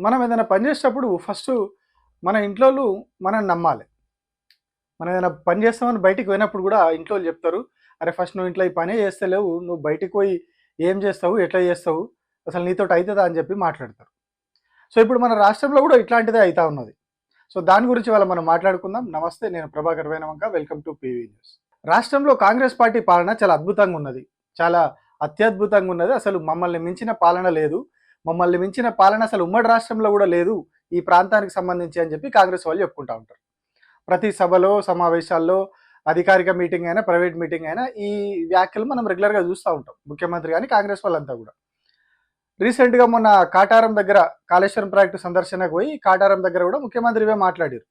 మనం ఏదైనా పని చేసేటప్పుడు ఫస్ట్ మన ఇంట్లోళ్ళు మనం నమ్మాలి. మనం ఏదైనా పని చేస్తామని బయటికి పోయినప్పుడు కూడా ఇంట్లోళ్ళు చెప్తారు. "అరే! ఫస్ట్ నువ్వు ఇంట్లో ఈ పనే చేస్తలేవు. నువ్వు బయటికి పోయి ఏం చేస్తావు? ఎట్లా చేస్తావు? అసలు నీతోటి అయితదా?" అని చెప్పి మాట్లాడతారు. సో, ఇప్పుడు మన రాష్ట్రంలో కూడా ఇట్లాంటిదే అయితా ఉన్నది. సో, దాని గురించి ఇవాళ మనం మాట్లాడుకుందాం. నమస్తే, నేను Prabhakar Venavanka. Welcome to PV news. రాష్ట్రంలో కాంగ్రెస్ పార్టీ పాలన చాలా అద్భుతంగా ఉన్నది. చాలా అత్యద్భుతంగా ఉన్నది. అసలు మమ్మల్ని మించిన పాలన లేదు. మమ్మల్ని మించిన పాలన అసలు ఉమ్మడి రాష్ట్రంలో కూడా లేదు ఈ ప్రాంతానికి సంబంధించి అని చెప్పి కాంగ్రెస్ వాళ్ళు చెప్పుకుంటా ఉంటారు. ప్రతి సభలో, సమావేశాల్లో, అధికారిక మీటింగ్ అయినా, ప్రైవేట్ మీటింగ్ అయినా ఈ వ్యాఖ్యలు మనం రెగ్యులర్‌గా చూస్తా ఉంటాం. ముఖ్యమంత్రి గాని, కాంగ్రెస్ వాళ్ళంతా కూడా. రీసెంట్‌గా మొన్న కాటారం దగ్గర కాళేశ్వరం ప్రాజెక్టు సందర్శనకు పోయి కాటారం దగ్గర కూడా ముఖ్యమంత్రి ఇవే మాట్లాడారు.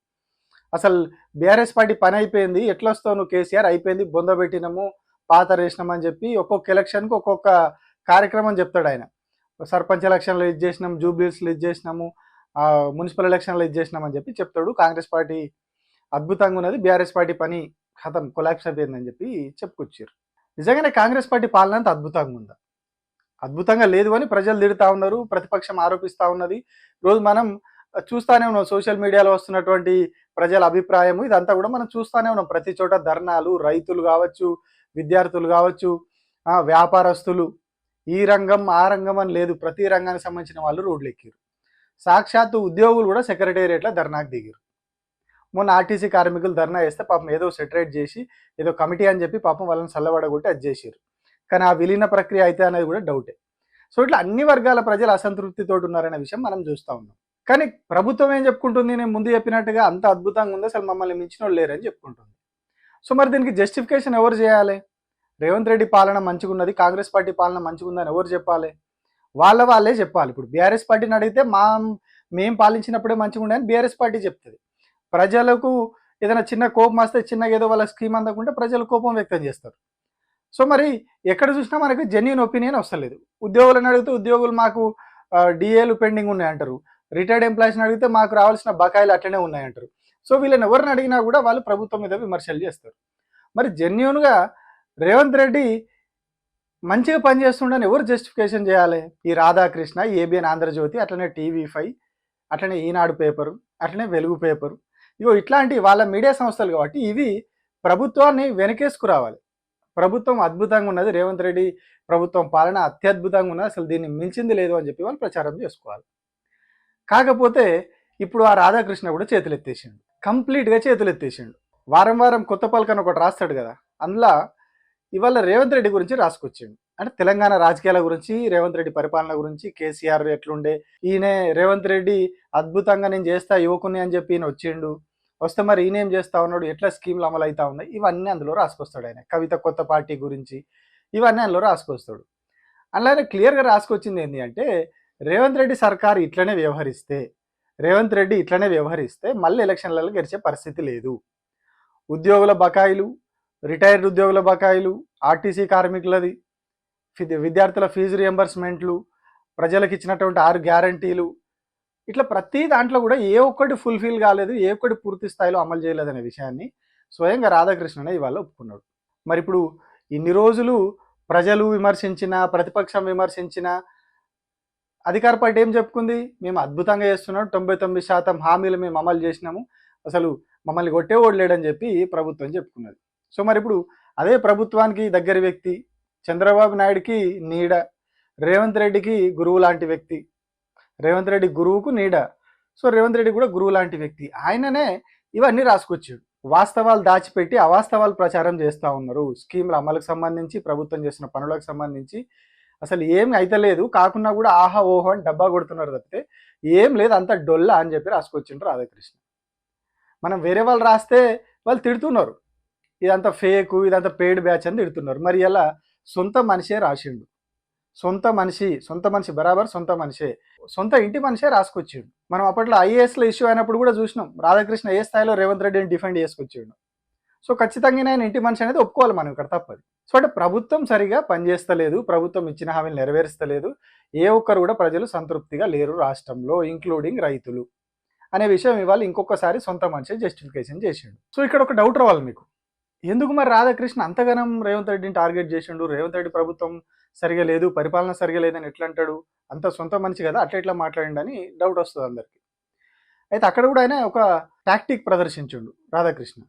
అసలు బీఆర్ఎస్ పార్టీ పని అయిపోయింది, ఎట్లొస్తావు నువ్వు కేసీఆర్, అయిపోయింది, బొందబెట్టినాము, పాతరేసినాం అని చెప్పి ఒక్కొక్క ఎలక్షన్‌కి ఒక్కొక్క కార్యక్రమం చెప్తాడు ఆయన. సర్పంచ్ ఎలక్షన్‌లో ఇది చేసినాం, జూబ్లీహిల్స్‌లో ఇది చేసినాము, మున్సిపల్ ఎలక్షన్‌లో ఇది చేసినాం అని చెప్పి చెప్తాడు. కాంగ్రెస్ పార్టీ అద్భుతంగా ఉన్నది, బీఆర్ఎస్ పార్టీ పని ఖతం కొలాప్స్ అయిపోయిందని చెప్పి చెప్పుకొచ్చారు. నిజంగానే కాంగ్రెస్ పార్టీ పాలన అంత అద్భుతంగా ఉందా? అద్భుతంగా లేదు అని ప్రజలు తిడుతా ఉన్నారు, ప్రతిపక్షం ఆరోపిస్తూ ఉన్నది. రోజు మనం చూస్తానే ఉన్నాం, సోషల్ మీడియాలో వస్తున్నటువంటి ప్రజల అభిప్రాయము ఇదంతా కూడా మనం చూస్తానే ఉన్నాం. ప్రతి చోట ధర్నాలు, రైతులు కావచ్చు, విద్యార్థులు కావచ్చు, వ్యాపారస్తులు, ఈ రంగం ఆ రంగం అని లేదు, ప్రతి రంగానికి సంబంధించిన వాళ్ళు రోడ్లు ఎక్కిరు. సాక్షాత్తు ఉద్యోగులు కూడా సెక్రటేరియట్లో ధర్నాకు దిగారు. మొన్న ఆర్టీసీ కార్మికులు ధర్నా చేస్తే పాపం ఏదో సెటరేట్ చేసి ఏదో కమిటీ అని చెప్పి పాపం వాళ్ళని చల్లబడగొట్టి అది చేసారు. కానీ ఆ విలీన ప్రక్రియ అయితే అనేది కూడా డౌటే. సో ఇట్లా అన్ని వర్గాల ప్రజలు అసంతృప్తితో ఉన్నారనే విషయం మనం చూస్తూ ఉన్నాం. కానీ ప్రభుత్వం ఏం చెప్పుకుంటుంది, నేను ముందు చెప్పినట్టుగా అంత అద్భుతంగా ఉంది, అసలు మమ్మల్ని మించిన వాళ్ళు లేరని చెప్పుకుంటుంది. సో మరి దీనికి జస్టిఫికేషన్ ఎవరు చేయాలి? రేవంత్ రెడ్డి పాలన మంచిగా ఉన్నది, కాంగ్రెస్ పార్టీ పాలన మంచిగా ఉందని ఎవరు చెప్పాలి? వాళ్ళే చెప్పాలి. ఇప్పుడు బీఆర్ఎస్ పార్టీని అడిగితే మేము పాలించినప్పుడే మంచిగా ఉండే అని బీఆర్ఎస్ పార్టీ చెప్తుంది. ప్రజలకు ఏదైనా చిన్న కోపం వస్తే, చిన్నగా ఏదో వాళ్ళ స్కీమ్ అందకుంటే ప్రజలు కోపం వ్యక్తం చేస్తారు. సో మరి ఎక్కడ చూసినా మనకి జెన్యూన్ ఒపీనియన్ వస్తలేదు. ఉద్యోగులను అడిగితే ఉద్యోగులు మాకు డిఏలు పెండింగ్ ఉన్నాయంటారు. రిటైర్డ్ ఎంప్లాయీస్ని అడిగితే మాకు రావాల్సిన బకాయిలు అట్లనే ఉన్నాయంటారు. సో వీళ్ళని ఎవరిని అడిగినా కూడా వాళ్ళు ప్రభుత్వం మీద విమర్శలు చేస్తారు. మరి జెన్యూన్గా రేవంత్ రెడ్డి మంచిగా పనిచేస్తుండని ఎవరు జస్టిఫికేషన్ చేయాలి? ఈ రాధాకృష్ణ, ఏబిఎన్ ఆంధ్రజ్యోతి, అట్లనే టీవీ5, అట్లనే ఈనాడు పేపరు, అట్లనే వెలుగు పేపరు, ఇగో ఇట్లాంటి వాళ్ళ మీడియా సంస్థలు కాబట్టి ఇవి ప్రభుత్వాన్ని వెనకేసుకురావాలి. ప్రభుత్వం అద్భుతంగా ఉన్నది, రేవంత్ రెడ్డి ప్రభుత్వం పాలన అత్యద్భుతంగా ఉన్నది, అసలు దీన్ని మించింది లేదు అని చెప్పి వాళ్ళు ప్రచారం చేసుకోవాలి. కాకపోతే ఇప్పుడు ఆ రాధాకృష్ణ కూడా చేతులెత్తేసిండు, కంప్లీట్గా చేతులెత్తేసిండు. వారం వారం కొత్త పలకని ఒకటి రాస్తాడు కదా, అందులో ఇవాళ రేవంత్ రెడ్డి గురించి రాసుకొచ్చిండు. అంటే తెలంగాణ రాజకీయాల గురించి, రేవంత్ రెడ్డి పరిపాలన గురించి, కేసీఆర్ ఎట్లుండే, ఈయన రేవంత్ రెడ్డి అద్భుతంగా నేను చేస్తా యువకుని అని చెప్పి ఈయన వచ్చిండు, వస్తే మరి ఈయన ఏం చేస్తా ఉన్నాడు, ఎట్లా స్కీమ్లు అమలు అవుతా ఉన్నాయి, ఇవన్నీ అందులో రాసుకొస్తాడు ఆయన. కవిత కొత్త పార్టీ గురించి ఇవన్నీ అందులో రాసుకొస్తాడు. అలానే క్లియర్గా రాసుకొచ్చింది ఏంటి అంటే, రేవంత్ రెడ్డి సర్కారు ఇట్లనే వ్యవహరిస్తే మళ్ళీ ఎలక్షన్లలో గెలిచే పరిస్థితి లేదు. ఉద్యోగుల బకాయిలు, రిటైర్డ్ ఉద్యోగుల బకాయిలు, ఆర్టీసీ కార్మికులది, విద్యార్థుల ఫీజు రియంబర్స్మెంట్లు, ప్రజలకు ఇచ్చినటువంటి 6 గ్యారంటీలు, ఇట్లా ప్రతి దాంట్లో కూడా ఏ ఒక్కటి ఫుల్ఫిల్ కాలేదు, ఏ ఒక్కటి పూర్తి స్థాయిలో అమలు చేయలేదనే విషయాన్ని స్వయంగా రాధాకృష్ణనే ఇవాళ ఒప్పుకున్నాడు. మరి ఇప్పుడు ఇన్ని రోజులు ప్రజలు విమర్శించిన, ప్రతిపక్షం విమర్శించిన, అధికార పార్టీ ఏం చెప్పుకుంది? మేము అద్భుతంగా చేస్తున్నాం, 99% హామీలు మేము అమలు చేసినాము, అసలు మమ్మల్ని కొట్టేవాడు లేడని చెప్పి ప్రభుత్వం చెప్పుకున్నది. సో మరి ఇప్పుడు అదే ప్రభుత్వానికి దగ్గర వ్యక్తి, చంద్రబాబు నాయుడికి నీడ, రేవంత్ రెడ్డికి గురువు లాంటి వ్యక్తి, రేవంత్ రెడ్డి గురువుకు నీడ, సో రేవంత్ రెడ్డి కూడా గురువు లాంటి వ్యక్తి, ఆయననే ఇవన్నీ రాసుకొచ్చాడు. వాస్తవాలు దాచిపెట్టి అవాస్తవాలు ప్రచారం చేస్తూ ఉన్నారు. స్కీమ్ల అమలుకు సంబంధించి, ప్రభుత్వం చేసిన పనులకు సంబంధించి అసలు ఏమి అయితలేదు, కాకుండా కూడా ఆహా ఓహో అని డబ్బా కొడుతున్నారు తప్పితే ఏం లేదు, అంత డొల్ల అని చెప్పి రాసుకొచ్చిండ్రు రాధాకృష్ణ. మనం వేరే వాళ్ళు రాస్తే వాళ్ళు తిడుతున్నారు, ఇదంతా ఫేకు, ఇదంతా పెయిడ్ బ్యాచ్ అని తిడుతున్నారు. మరి ఇలా సొంత మనిషే రాసిండు, సొంత మనిషి బరాబర్ సొంత మనిషే, సొంత ఇంటి మనిషే రాసుకొచ్చిండు. మనం అప్పట్లో ఐఏఎస్లో ఇష్యూ అయినప్పుడు కూడా చూసినాం, రాధాకృష్ణ ఏ స్థాయిలో రేవంత్ రెడ్డిని డిఫెండ్ చేసుకొచ్చిండు. సో ఖచ్చితంగా నేను ఇంటి మనిషి అనేది ఒప్పుకోవాలి మనం, ఇక్కడ తప్పదు. సో అంటే ప్రభుత్వం సరిగా పనిచేస్తలేదు, ప్రభుత్వం ఇచ్చిన హామీలు నెరవేరుస్తలేదు, ఏ ఒక్కరు కూడా ప్రజలు సంతృప్తిగా లేరు రాష్ట్రంలో, ఇంక్లూడింగ్ రైతులు అనే విషయం ఇవాళ ఇంకొకసారి సొంత మనిషి జస్టిఫికేషన్ చేసిండు. సో ఇక్కడ ఒక డౌట్ రావాలి మీకు, ఎందుకు మరి రాధాకృష్ణ అంతగానం రేవంత్ రెడ్డిని టార్గెట్ చేసిండు? రేవంత్ రెడ్డి ప్రభుత్వం సరిగా లేదు, పరిపాలన సరిగా లేదని ఎట్లా అంటాడు? అంత సొంత మనిషి కదా, అట్లా ఎట్లా మాట్లాడిండని డౌట్ వస్తుంది అందరికి. అయితే అక్కడ కూడా ఆయన ఒక టాక్టిక్ ప్రదర్శించిండు రాధాకృష్ణ.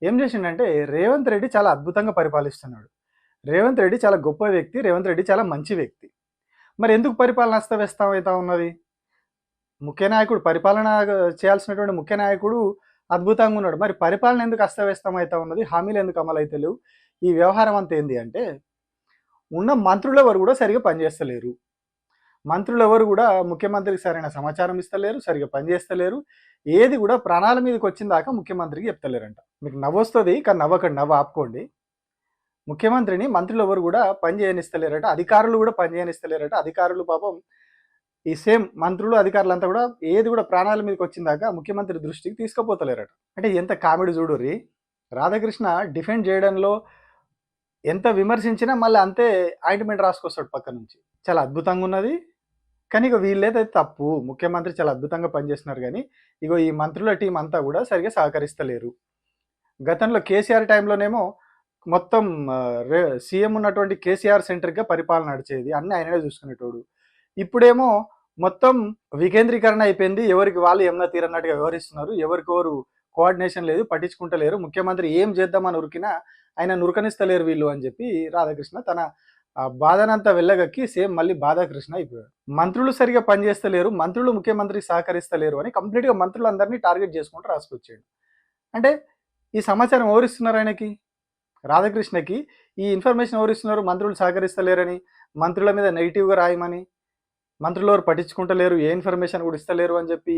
ఏం చేసిండంటే, రేవంత్ రెడ్డి చాలా అద్భుతంగా పరిపాలిస్తున్నాడు, రేవంత్ రెడ్డి చాలా గొప్ప వ్యక్తి, రేవంత్ రెడ్డి చాలా మంచి వ్యక్తి, మరి ఎందుకు పరిపాలన అస్తవ్యస్తం అవుతా ఉన్నది? ముఖ్య నాయకుడు, పరిపాలన చేయాల్సినటువంటి ముఖ్య నాయకుడు అద్భుతంగా ఉన్నాడు, మరి పరిపాలన ఎందుకు అస్తవ్యస్తం అవుతా ఉన్నది? హామీలు ఎందుకు అమలు అయితే లేవు? ఈ వ్యవహారం అంతా ఏంది అంటే, ఉన్న మంత్రులు ఎవరు కూడా సరిగా పనిచేస్తలేరు. మంత్రులు ఎవరు కూడా ముఖ్యమంత్రికి సరైన సమాచారం ఇస్తలేరు, సరిగా పనిచేస్తలేరు. ఏది కూడా ప్రాణాల మీదకి వచ్చిన దాకా ముఖ్యమంత్రికి చెప్తలేరంట. మీకు నవ్వొస్తుంది, కానీ నవ్వకండి, నవ్వు ఆపుకోండి. ముఖ్యమంత్రిని మంత్రులు ఎవరు కూడా పని చేయనిస్తలేరట, అధికారులు కూడా పని చేయనిస్తలేరట. అధికారులు పాపం ఈ సేమ్ మంత్రులు అధికారులంతా కూడా ఏది కూడా ప్రాణాల మీదకి వచ్చిందాక ముఖ్యమంత్రి దృష్టికి తీసుకుపోతలేరట. అంటే ఎంత కామెడీ చూడుర్రి. రాధాకృష్ణ డిఫెండ్ చేయడంలో ఎంత విమర్శించినా మళ్ళీ అంతే ఆయింట్మెంట్ రాసుకొస్తాడు పక్క నుంచి. చాలా అద్భుతంగా ఉన్నది, కానీ ఇక వీళ్ళేదైతే తప్పు. ముఖ్యమంత్రి చాలా అద్భుతంగా పనిచేస్తున్నారు, కానీ ఇగో ఈ మంత్రుల టీం అంతా కూడా సరిగా సహకరిస్తలేరు. గతంలో కేసీఆర్ టైంలోనేమో మొత్తం సీఎం ఉన్నటువంటి కేసీఆర్ సెంటర్గా పరిపాలన నడిచేది, అన్నీ ఆయననే చూసుకునేటోడు. ఇప్పుడేమో మొత్తం వికేంద్రీకరణ అయిపోయింది, ఎవరికి వాళ్ళు ఏమన్నా తీరన్నట్టుగా వ్యవహరిస్తున్నారు, ఎవరికెవరు కోఆర్డినేషన్ లేదు, పట్టించుకుంటలేరు. ముఖ్యమంత్రి ఏం చేద్దామని ఉరికినా ఆయన నురకనిస్తలేరు వీళ్ళు అని చెప్పి రాధాకృష్ణ తన బాధనంతా వెళ్ళగక్కి సేమ్ మళ్ళీ బాధాకృష్ణ అయిపోయాడు. మంత్రులు సరిగా పనిచేస్తలేరు, మంత్రులు ముఖ్యమంత్రికి సహకరిస్తలేరు అని కంప్లీట్గా మంత్రులందరినీ టార్గెట్ చేసుకుంటూ రాసుకొచ్చాడు. అంటే ఈ సమాచారం ఎవరిస్తున్నారు ఆయనకి? రాధాకృష్ణకి ఈ ఇన్ఫర్మేషన్ ఎవరిస్తున్నారు? మంత్రులు సహకరిస్తలేరని, మంత్రుల మీద నెగిటివ్గా రాయమని, మంత్రులు ఎవరు పట్టించుకుంటలేరు, ఏ ఇన్ఫర్మేషన్ కూడా ఇస్తలేరు అని చెప్పి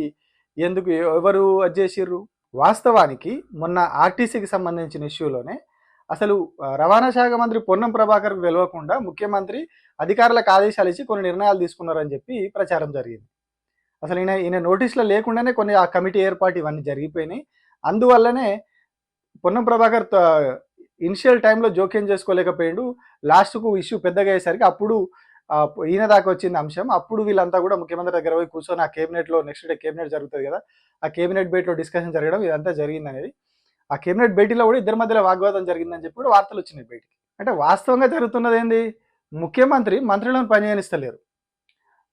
ఎందుకు ఎవరు అది చేసిర్రు? వాస్తవానికి మొన్న ఆర్టీసీకి సంబంధించిన ఇష్యూలోనే అసలు రవాణా శాఖ మంత్రి పొన్నం ప్రభాకర్కు తెలియకుండా ముఖ్యమంత్రి అధికారులకు ఆదేశాలు ఇచ్చి కొన్ని నిర్ణయాలు తీసుకున్నారని చెప్పి ప్రచారం జరిగింది. అసలు ఈయన నోటీసులో లేకుండానే కొన్ని ఆ కమిటీ ఏర్పాటు ఇవన్నీ జరిగిపోయినాయి. అందువల్లనే పొన్నం ప్రభాకర్ ఇనిషియల్ టైంలో జోక్యం చేసుకోలేకపోయాడు. లాస్ట్కు ఇష్యూ పెద్దగా అయ్యేసరికి అప్పుడు ఈయన దాకా వచ్చింది అంశం. అప్పుడు వీళ్ళంతా కూడా ముఖ్యమంత్రి దగ్గర పోయి కూర్చొని ఆ కేబినెట్లో నెక్స్ట్ డే కేబినెట్ జరుగుతుంది కదా, ఆ కేబినెట్ భేటీలో డిస్కషన్ జరగడం ఇదంతా జరిగింది అనేది. ఆ కేబినెట్ భేటీలో కూడా ఇద్దరి మధ్యలో వాగ్వాదం జరిగిందని చెప్పి కూడా వార్తలు వచ్చినాయి బయటికి. అంటే వాస్తవంగా జరుగుతున్నది ఏంది? ముఖ్యమంత్రి మంత్రులను పనిచేయనిస్తలేరు,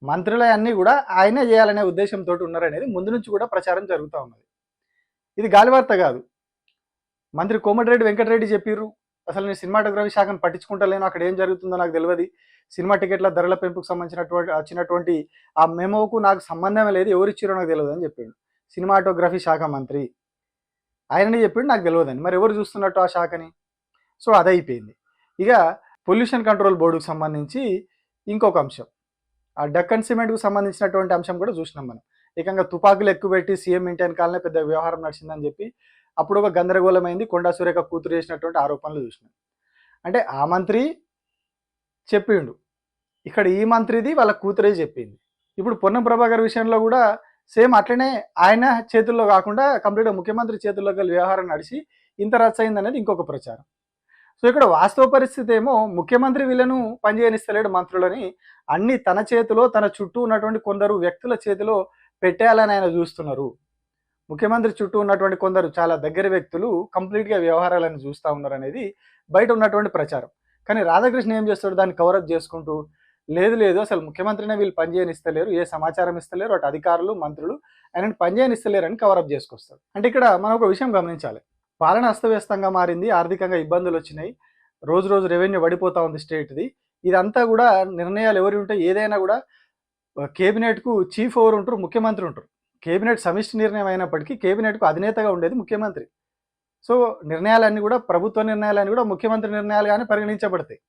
మంత్రులన్నీ కూడా ఆయనే చేయాలనే ఉద్దేశంతో ఉన్నారనేది ముందు నుంచి కూడా ప్రచారం జరుగుతూ ఉన్నది. ఇది గాలివార్త కాదు. మంత్రి కోమటిరెడ్డి వెంకటరెడ్డి చెప్పిర్రు, అసలు నేను సినిమాటోగ్రఫీ శాఖను పట్టించుకుంటలేను, అక్కడ ఏం జరుగుతుందో నాకు తెలియదు, సినిమా టికెట్ల ధరల పెంపుకు వచ్చినటువంటి ఆ మెమోకు నాకు సంబంధమే లేదు, ఎవరు ఇచ్చిరో నాకు తెలియదు అని చెప్పిండు సినిమాటోగ్రఫీ శాఖ మంత్రి. ఆయనని చెప్పిండు నాకు తెలియదని. మరి ఎవరు చూస్తున్నట్టు ఆ శాఖని? సో అదైపోయింది. ఇక పొల్యూషన్ కంట్రోల్ బోర్డుకు సంబంధించి ఇంకొక అంశం, ఆ డక్కన్ సిమెంట్కు సంబంధించినటువంటి అంశం కూడా చూసినాం మనం. ఏకంగా తుపాకులు ఎక్కువ పెట్టి సీఎం ఇంటి వెనకాలనే పెద్ద వ్యవహారం నడిచిందని చెప్పి అప్పుడు ఒక గందరగోళమైంది, కొండా సురేఖ కూతురు చేసినటువంటి ఆరోపణలు చూసినాం. అంటే ఆ మంత్రి చెప్పిండు, ఇక్కడ ఈ మంత్రిది వాళ్ళ కూతురే చెప్పింది. ఇప్పుడు పొన్నం ప్రభాకర్ విషయంలో కూడా సేమ్ అట్లనే ఆయన చేతుల్లో కాకుండా కంప్లీట్గా ముఖ్యమంత్రి చేతుల్లోకి వ్యవహారం నడిచి ఇంత రచ్చ అయింది అనేది ఇంకొక ప్రచారం. సో ఇక్కడ వాస్తవ పరిస్థితి ఏమో ముఖ్యమంత్రి వీళ్ళను పనిచేయనిస్తలేడు మంత్రులని, అన్ని తన చేతిలో తన చుట్టూ ఉన్నటువంటి కొందరు వ్యక్తుల చేతిలో పెట్టేయాలని ఆయన చూస్తున్నారు. ముఖ్యమంత్రి చుట్టూ ఉన్నటువంటి కొందరు చాలా దగ్గర వ్యక్తులు కంప్లీట్గా వ్యవహారాలను చూస్తూ ఉన్నారు అనేది బయట ఉన్నటువంటి ప్రచారం. కానీ రాధాకృష్ణ ఏం చేస్తాడు? దాన్ని కవరప్ చేసుకుంటూ లేదు అసలు ముఖ్యమంత్రినే వీళ్ళు పనిచేయనిస్తలేరు, ఏ సమాచారం ఇస్తలేరు, అటు అధికారులు మంత్రులు ఆయనను పనిచేయనిస్తలేరు అని కవరప్ చేసుకొస్తాడు. అంటే ఇక్కడ మనం ఒక విషయం గమనించాలి, పాలన అస్తవ్యస్తంగా మారింది, ఆర్థికంగా ఇబ్బందులు వచ్చినాయి, రోజు రోజు రెవెన్యూ పడిపోతూ ఉంది స్టేట్ది. ఇదంతా కూడా నిర్ణయాలు ఎవరు ఉంటాయి? ఏదైనా కూడా కేబినెట్కు చీఫ్ ఎవరు ఉంటారు? ముఖ్యమంత్రి ఉంటారు. కేబినెట్ సమిష్టి నిర్ణయం అయినప్పటికీ కేబినెట్కు అధినేతగా ఉండేది ముఖ్యమంత్రి. సో నిర్ణయాలన్నీ కూడా ప్రభుత్వ నిర్ణయాలన్నీ కూడా ముఖ్యమంత్రి నిర్ణయాలు కానీ పరిగణించబడతాయి.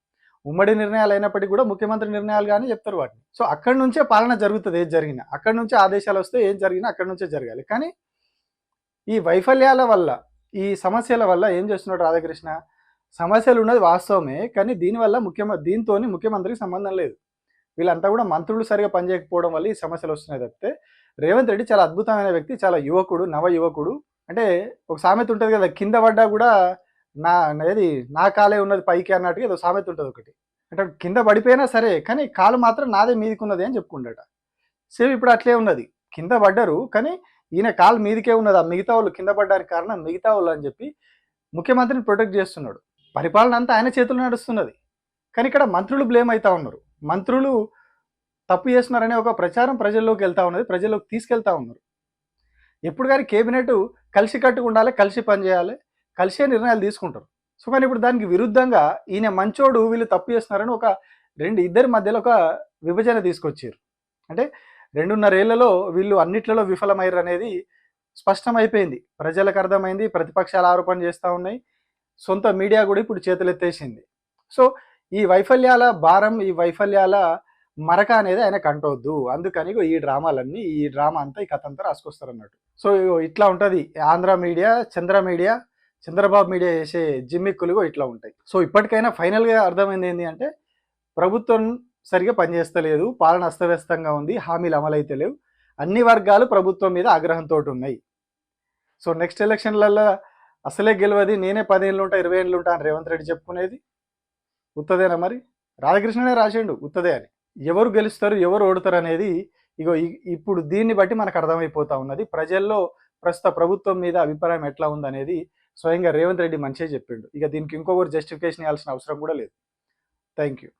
ఉమ్మడి నిర్ణయాలు అయినప్పటికీ కూడా ముఖ్యమంత్రి నిర్ణయాలు కానీ చెప్తారు వాటిని. సో అక్కడి నుంచే పాలన జరుగుతుంది, ఏది జరిగినా అక్కడి నుంచే ఆదేశాలు వస్తే ఏం జరిగినా అక్కడి నుంచే జరగాలి. కానీ ఈ వైఫల్యాల వల్ల, ఈ సమస్యల వల్ల ఏం చేస్తున్నాడు రాధాకృష్ణ? సమస్యలు ఉన్నది వాస్తవమే, కానీ దీనివల్ల దీంతో ముఖ్యమంత్రికి సంబంధం లేదు. వీళ్ళంతా కూడా మంత్రులు సరిగా పనిచేయకపోవడం వల్ల ఈ సమస్యలు వస్తున్నాయి తప్పితే రేవంత్ రెడ్డి చాలా అద్భుతమైన వ్యక్తి, చాలా యువకుడు, నవ యువకుడు. అంటే ఒక సామెత ఉంటుంది కదా, కింద పడ్డా కూడా నా కాలే ఉన్నది పైకి అన్నట్టుగా ఏదో సామెత ఉంటుంది ఒకటి. అంటే కింద పడిపోయినా సరే కానీ కాలు మాత్రం నాదే మీదికి ఉన్నది అని చెప్పుకుంటాట. సేమ్ ఇప్పుడు అట్లే ఉన్నది, కింద పడ్డరు కానీ ఈయన కాలు మీదికే ఉన్నది, ఆ మిగతా వాళ్ళు కింద పడ్డానికి కారణం మిగతా వాళ్ళు అని చెప్పి ముఖ్యమంత్రిని ప్రొటెక్ట్ చేస్తున్నాడు. పరిపాలన అంతా ఆయన చేతుల్లో నడుస్తున్నది. కానీ ఇక్కడ మంత్రులు బ్లేమ్ అవుతా ఉన్నారు. మంత్రులు తప్పు చేస్తున్నారనే ఒక ప్రచారం ప్రజల్లోకి వెళ్తా ఉన్నది, ప్రజల్లోకి తీసుకెళ్తా ఉన్నారు. ఎప్పుడు కానీ కేబినెట్ కలిసి కట్టుగా ఉండాలి, కలిసి పనిచేయాలి, కలిసే నిర్ణయాలు తీసుకుంటారు. సో కానీ ఇప్పుడు దానికి విరుద్ధంగా ఈయన మంచోడు వీళ్ళు తప్పు చేస్తున్నారని ఒక ఇద్దరి మధ్యలో ఒక విభజన తీసుకొచ్చారు. అంటే 2.5 ఏళ్లలో వీళ్ళు అన్నిట్లలో విఫలమయ్యారు అనేది స్పష్టమైపోయింది, ప్రజలకు అర్థమైంది. ప్రతిపక్షాలు ఆరోపణ చేస్తూ ఉన్నాయి, సొంత మీడియా కూడా ఇప్పుడు చేతులెత్తేసింది. సో ఈ వైఫల్యాల భారం, ఈ వైఫల్యాల మరక అనేది ఆయన కంటవద్దు. అందుకని ఈ డ్రామాలన్నీ, ఈ డ్రామా అంతా, ఈ కథ అంతా రాసుకొస్తారు అన్నట్టు. సో ఇట్లా ఉంటుంది ఆంధ్ర మీడియా, చంద్రబాబు మీడియా చేసే జిమ్మిక్కులు ఇట్లా ఉంటాయి. సో ఇప్పటికైనా ఫైనల్గా అర్థమైంది ఏంటి అంటే, ప్రభుత్వం సరిగా పనిచేస్తలేదు, పాలన అస్తవ్యస్తంగా ఉంది, హామీలు అమలైతే లేవు, అన్ని వర్గాలు ప్రభుత్వం మీద ఆగ్రహంతో ఉన్నాయి. సో నెక్స్ట్ ఎలక్షన్లలో అసలే గెలవది, నేనే 10 ఏళ్ళు ఉంటా 20 ఏళ్ళు ఉంటా అని రేవంత్ రెడ్డి చెప్పుకునేది ఉత్తదేనా? మరి రాధాకృష్ణనే రాసిండు ఉత్తదే అని. ఎవరు గెలుస్తారు, ఎవరు ఓడుతారు అనేది ఇగో ఇప్పుడు దీన్ని బట్టి మనకు అర్థమైపోతా ఉన్నది. ప్రజల్లో ప్రస్తుత ప్రభుత్వం మీద అభిప్రాయం ఎట్లా ఉందనేది స్వయంగా రేవంత్ రెడ్డి మంచిగా చెప్పిండు. ఇక దీనికి ఇంకొకరు జస్టిఫికేషన్ ఇవ్వాల్సిన అవసరం కూడా లేదు. Thank you.